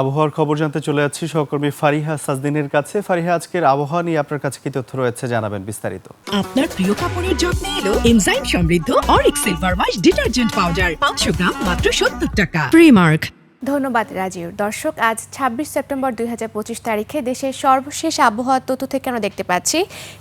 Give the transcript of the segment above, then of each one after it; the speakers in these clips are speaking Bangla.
আবহাওয়ার খবর জানতে চলে যাচ্ছি সহকর্মী ফারিহা সাজদিনের কাছে। ফারিহা, আজকের আবহাওয়া নিয়ে আপনার কাছে কি তথ্য রয়েছে, জানাবেন বিস্তারিত। আপনার প্রিয় কাপড়ের যত্নে এলো এনজাইম সমৃদ্ধ Arik silver wash detergent powder 500 গ্রাম মাত্র 70 টাকা। প্রিমার্ক। ধন্যবাদ রাজিউ। দর্শক, আজ 26 সেপ্টেম্বর 2025 তারিখে দেশের সর্বশেষ আবহাওয়ার তথ্য থেকে আমরা দেখতে পাচ্ছি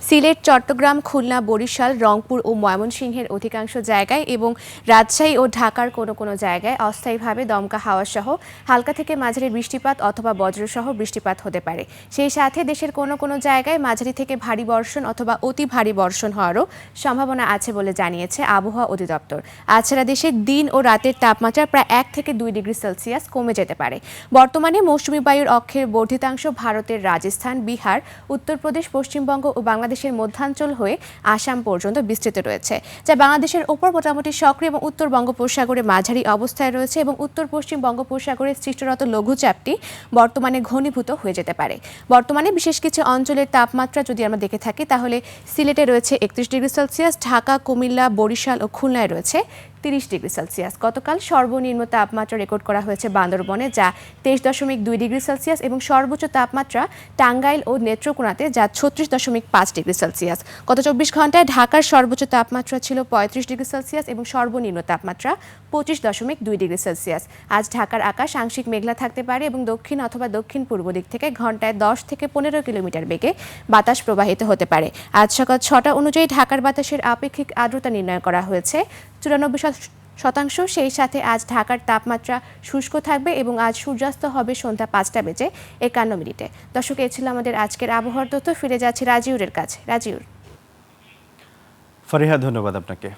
সিলেট, চট্টগ্রাম, খুলনা, বরিশাল, রংপুর ও ময়মনসিংহের অধিকাংশ জায়গায় এবং রাজশাহী ও ঢাকার কোনো কোনো জায়গায় অস্থায়ীভাবে দমকা হাওয়া সহ হালকা থেকে মাঝারি বৃষ্টিপাত অথবা বজ্রসহ বৃষ্টিপাত হতে পারে। সেই সাথে দেশের কোনো কোনো জায়গায় মাঝারি থেকে ভারী বর্ষণ অথবা অতি ভারী বর্ষণ হওয়ারও সম্ভাবনা আছে বলে জানিয়েছে আবহাওয়া অধিদপ্তর। আজ সারা দেশে দিন ও রাতের তাপমাত্রা প্রায় 1 থেকে 2 ডিগ্রি সেলসিয়াস কমে যেতে পারে। বর্তমানে মৌসুমী বায়ুর অক্ষের বর্ধিতাংশ ভারতের রাজস্থান, বিহার, উত্তরপ্রদেশ, পশ্চিমবঙ্গ ও বাংলাদেশের মধ্যাঞ্চল হয়ে আসাম পর্যন্ত বিস্তৃত রয়েছে, যা বাংলাদেশের ওপর মোটামুটি সক্রিয় এবং উত্তর বঙ্গোপসাগরে মাঝারি অবস্থায় রয়েছে এবং উত্তর পশ্চিম বঙ্গোপসাগরে সৃষ্টরত লঘুচাপটি বর্তমানে ঘনীভূত হয়ে যেতে পারে। বর্তমানে বিশেষ কিছু অঞ্চলের তাপমাত্রা যদি আমরা দেখে থাকি তাহলে সিলেটে রয়েছে 31 ডিগ্রি সেলসিয়াস, ঢাকা, কুমিল্লা, বরিশাল ও খুলনায় রয়েছে 30 ডিগ্রি সেলসিয়াস। গতকাল সর্বনিম্ন তাপমাত্রা রেকর্ড করা হয়েছে বান্দরবনে, যা 23.2 ডিগ্রি সেলসিয়াস এবং সর্বোচ্চ তাপমাত্রা টাঙ্গাইল ও নেত্রকোনাতে, যা 36.5 ডিগ্রি সেলসিয়াস। গত 24 ঘন্টায় ঢাকার সর্বোচ্চ তাপমাত্রা ছিল 35 ডিগ্রি সেলসিয়াস এবং সর্বনিম্ন তাপমাত্রা 25.2 ডিগ্রি সেলসিয়াস। আজ ঢাকার আকাশ আংশিক মেঘলা থাকতে পারে এবং দক্ষিণ অথবা দক্ষিণ পূর্ব দিক থেকে ঘন্টায় 10 থেকে 15 কিলোমিটার বেগে বাতাস প্রবাহিত হতে পারে। আজ সকাল 6টা অনুযায়ী ঢাকার বাতাসের আপেক্ষিক আর্দ্রতা নির্ণয় করা হয়েছে 94%। সেই সাথে আজ ঢাকার তাপমাত্রা শুষ্ক থাকবে এবং আজ সূর্যাস্ত হবে সন্ধ্যা 5:51। দর্শক, এই ছিল আমাদের আজকের আবহাওয়ার তথ্য। ফিরে যাচ্ছে রাজিউরের কাছে। রাজিউর। ফারিহা, ধন্যবাদ আপনাকে।